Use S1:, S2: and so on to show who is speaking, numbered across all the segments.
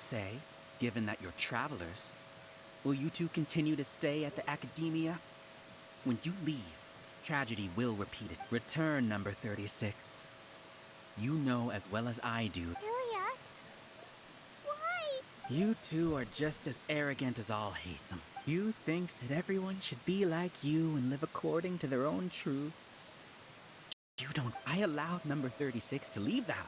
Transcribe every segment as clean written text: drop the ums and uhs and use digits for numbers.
S1: say, given that you're travelers, will you two continue to stay at the academia? When you leave, tragedy will repeat it. Return, number 36. You know as well as I do.
S2: Ilias? Why?
S1: You two are just as arrogant as all Hatham. You think that everyone should be like you and live according to their own truths. You don't. I allowed number 36 to leave the hive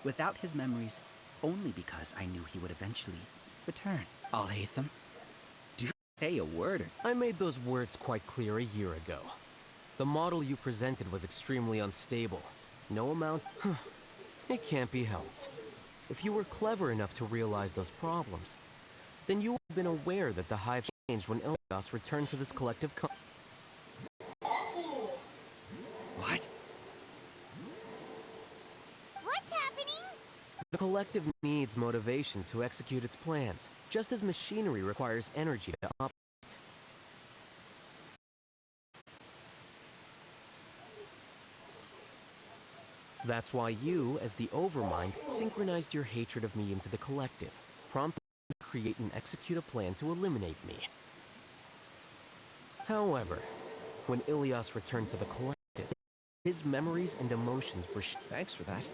S1: without his memories only because I knew he would eventually return. Al-Haytham, do you say a word?
S3: I made those words quite clear a year ago. The model you presented was extremely unstable. No amount... It can't be helped. If you were clever enough to realize those problems, then you would have been aware that the hive changed when Ilias returned to this collective
S1: What?
S2: What's happening?
S3: The collective needs motivation to execute its plans, just as machinery requires energy to operate. That's why you, as the Overmind, synchronized your hatred of me into the collective, prompting me to create and execute a plan to eliminate me. However, when Ilias returned to the collective, his memories and emotions were
S4: Thanks for that.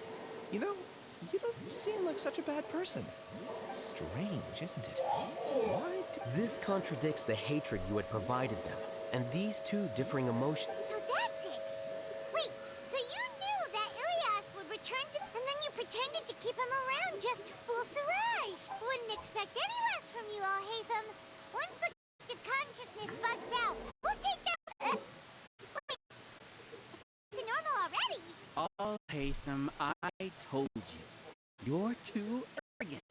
S4: You know, you don't seem like such a bad person. Strange, isn't it? Why
S3: This contradicts the hatred you had provided them, and these two differing emotions.
S2: So that's it! Wait, so you knew that Ilias would return to... And then you pretended to keep him around just to fool Siraj! Wouldn't expect any less from you, Al-Haytham. Once the collective consciousness bugs out, we'll take that... Wait, it's normal already!
S1: Al-Haytham, I told you. You're too arrogant.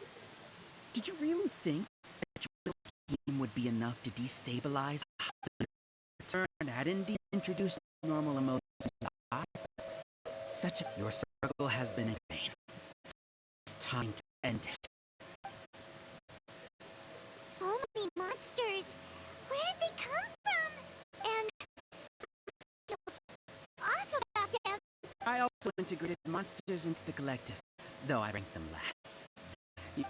S1: Did you really think that your scheme would be enough to destabilize the return had indeed introduced normal emotions to the hive? Your struggle has been in vain. It's time to end it.
S2: So many monsters! Where did they come from? And... feels off about them.
S1: I also integrated monsters into the collective, though I ranked them last.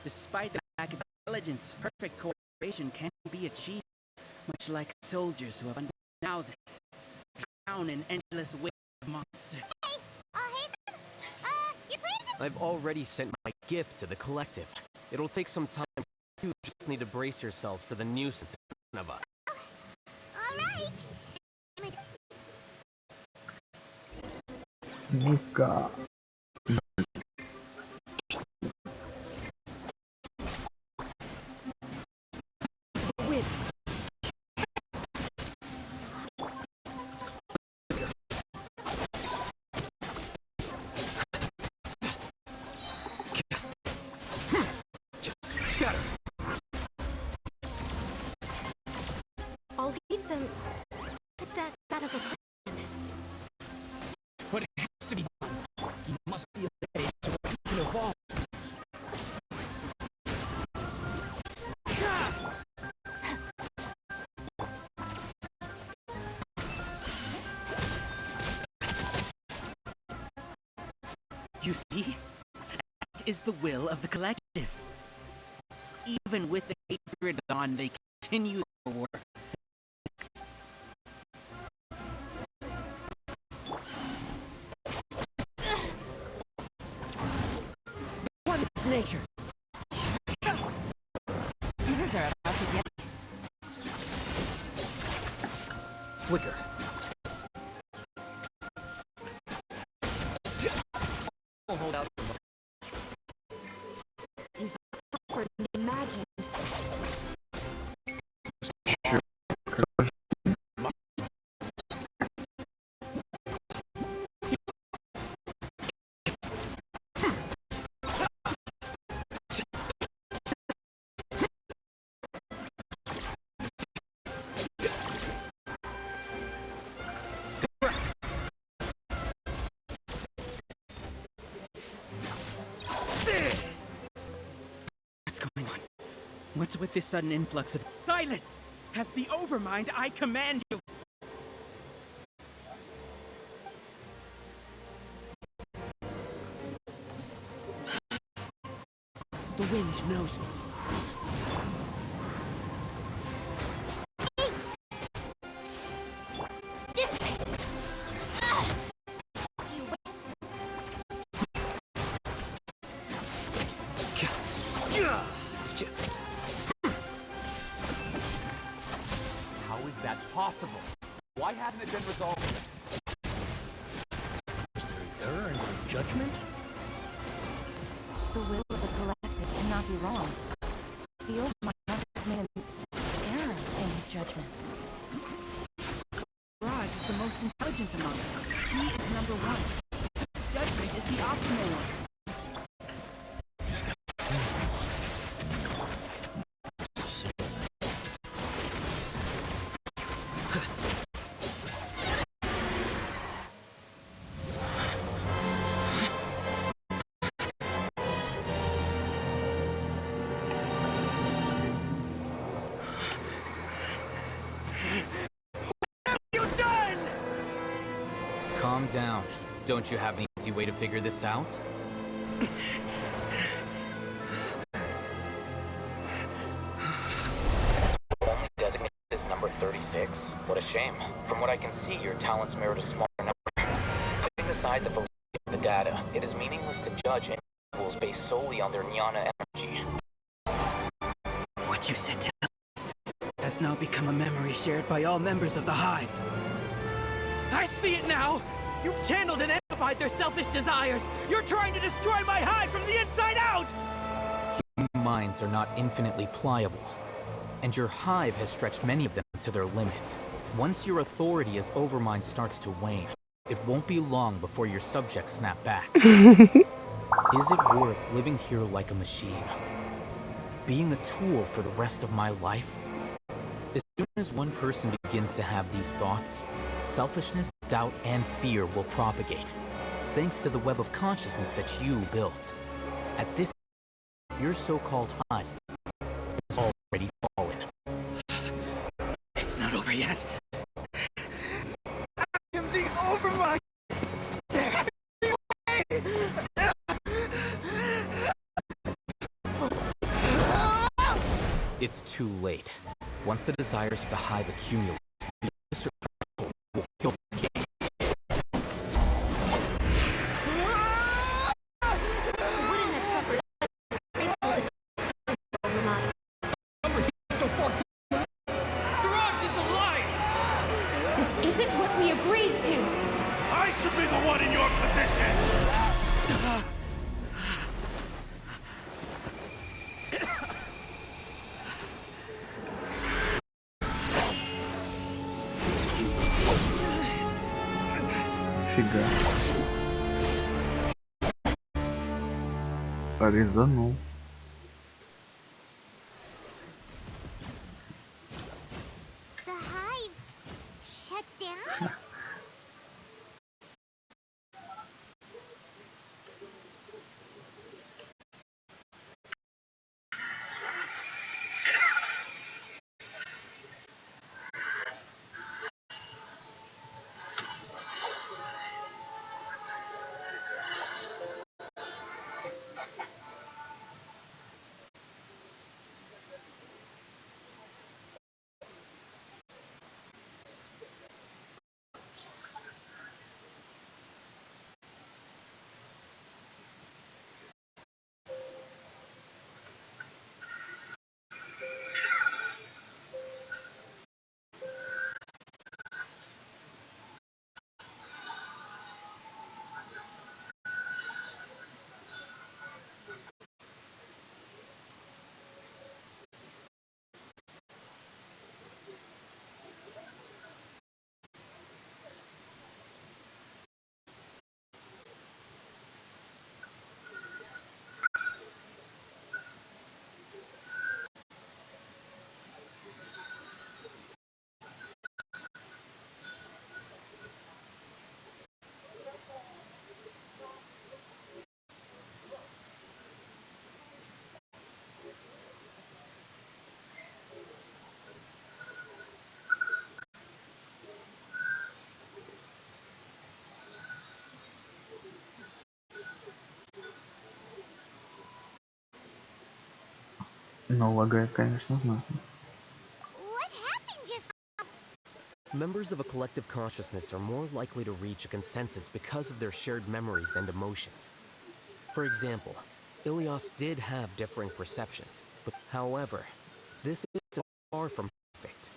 S1: Despite the lack of intelligence, perfect cooperation can't be achieved, much like soldiers who have now they drown in endless waves of monsters.
S2: Hey, Al-Haytham, you're playing the...
S3: I've already sent my gift to the collective. It'll take some time. You just need to brace yourselves for the nuisance in front of us.
S2: Alright!
S5: Nika.
S3: Wind! Scatter!
S2: Al-Haytham, took that out of a plan.
S1: But it has to be done. He must be a way to what he can evolve. You see? That is the will of the collective. Even with the hatred gone, they continue their work. What is nature? Humans are about to get...
S3: Flicker.
S1: I'll hold out.
S2: He's for imagined.
S1: What's going on? What's with this sudden influx of... Silence! As the Overmind, I command you!
S3: The wind.
S1: knows me.
S6: How is that possible? Why hasn't it been resolved yet?
S7: Is there an error in your judgment?
S8: The will of the collective cannot be wrong. The old mind must have made an error in his judgment.
S1: Raj is the most intelligent among us. He is number one. His judgment is the optimal one.
S9: Calm down. Don't you have an easy way to figure this out? Only designated as number 36? What a shame. From what I can see, your talents merit a smaller number. Putting aside the validity of the data, it is meaningless to judge individuals based solely on their jnana energy.
S1: What you said to us has now become a memory shared by all members of the Hive. I see it now! You've channeled and amplified their selfish desires! You're trying to destroy my Hive from the inside out!
S9: Human minds are not infinitely pliable, and your Hive has stretched many of them to their limit. Once your authority as Overmind starts to wane, it won't be long before your subjects snap back. Is it worth living here like a machine? Being a tool for the rest of my life? As soon as one person begins to have these thoughts, selfishness, doubt, and fear will propagate, thanks to the web of consciousness that you built. At this point, your so-called Hive is already fallen.
S1: It's not over yet. I am the Overmind! There has to be a way!
S9: It's too late. Once the desires of the Hive accumulate, the usurper will kill the king.
S8: Wouldn't have suffered Overmind.
S6: Siraj is alive!
S8: This isn't what we agreed to!
S6: I should be the one in your position!
S5: Фига. Резанул.
S2: The Hive shut down?
S5: Но лагает, конечно, знатно.
S2: What happened just
S3: Members of a collective consciousness are more likely to reach a consensus because of their shared memories and emotions. For example, Ilias did have differing perceptions, but however, this is still far from perfect.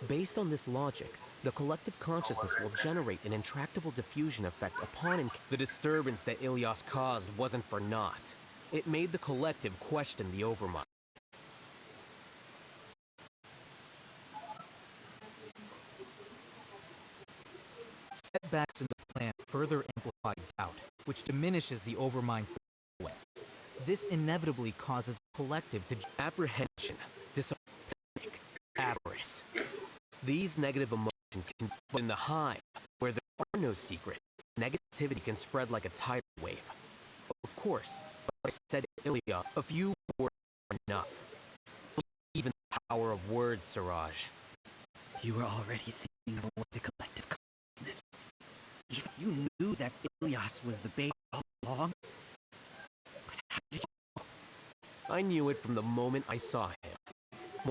S3: Based on this logic, the collective consciousness will generate an intractable diffusion effect upon the disturbance that Ilias caused wasn't for naught. It made the collective question the overmind.
S9: Setbacks in the plan further amplify doubt, which diminishes the overmind's influence. This inevitably causes the collective to
S3: Apprehension, disappointment, avarice. These negative emotions can be in the hive, where there are no secrets. Negativity can spread like a tidal wave. Of course, like I said to Ilya, a few words are enough. Even the power of words, Siraj.
S1: You were already thinking of what the collective consciousness. If you knew that Ilias was the bait all along, but how did you?
S3: I knew it from the moment I saw him.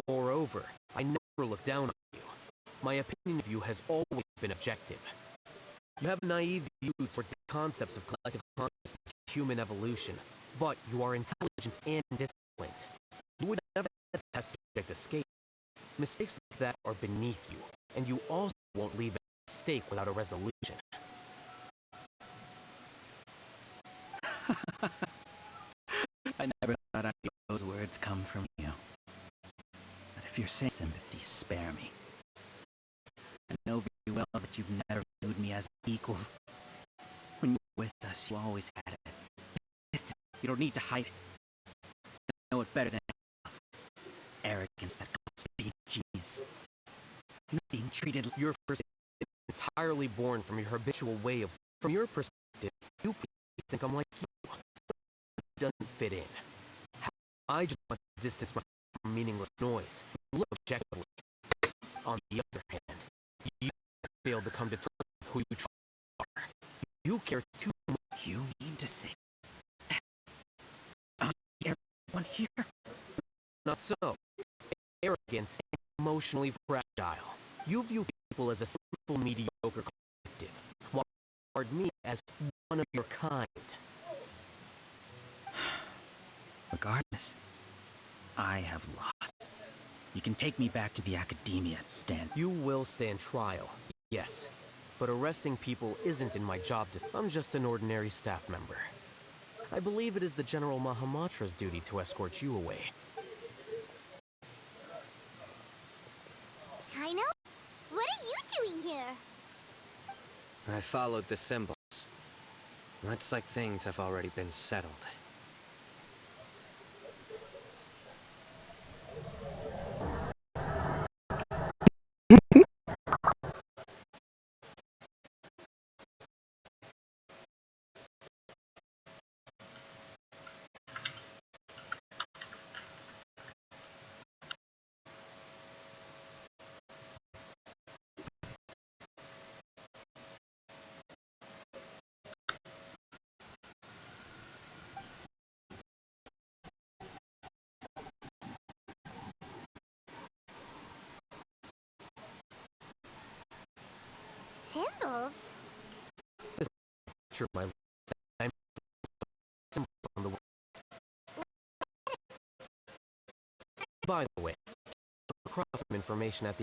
S3: Moreover, I never looked down on you. My opinion of you has always been objective. You have a naive view towards the concepts of collective consciousness and human evolution, but you are intelligent and disciplined. You would never let a test subject escape. Mistakes like that are beneath you, and you also won't leave a mistake without a resolution.
S1: I never thought I'd hear those words come from you. But if you're saying sympathy, spare me. I know very well that you've never viewed me as an equal. When you were with us, you always had it. Listen, you don't need to hide it. I know it better than anyone else. Arrogance that comes from being a genius. Not being treated.
S3: Your perspective is entirely born from your habitual way of. From your perspective, you think I'm like you. It doesn't fit in. I just want to distance myself from meaningless noise. Look objectively. On the other hand, you failed to come to terms with who you truly are. You care too much.
S1: You mean to say that everyone here?
S3: Not so. Arrogant and emotionally fragile. You view people as a simple, mediocre collective, while you regard me as one of your kind.
S1: Regardless, I have lost. You can take me back to the academia and stand.
S3: You will stand trial, yes. But arresting people isn't in my job. I'm just an ordinary staff member. I believe it is the General Mahamatra's duty to escort you away.
S2: Sino? What are you doing here?
S10: I followed the symbols. Looks like things have already been settled.
S2: Symbols?
S3: Sure, my I'm symbol on the. By the way, across some information at the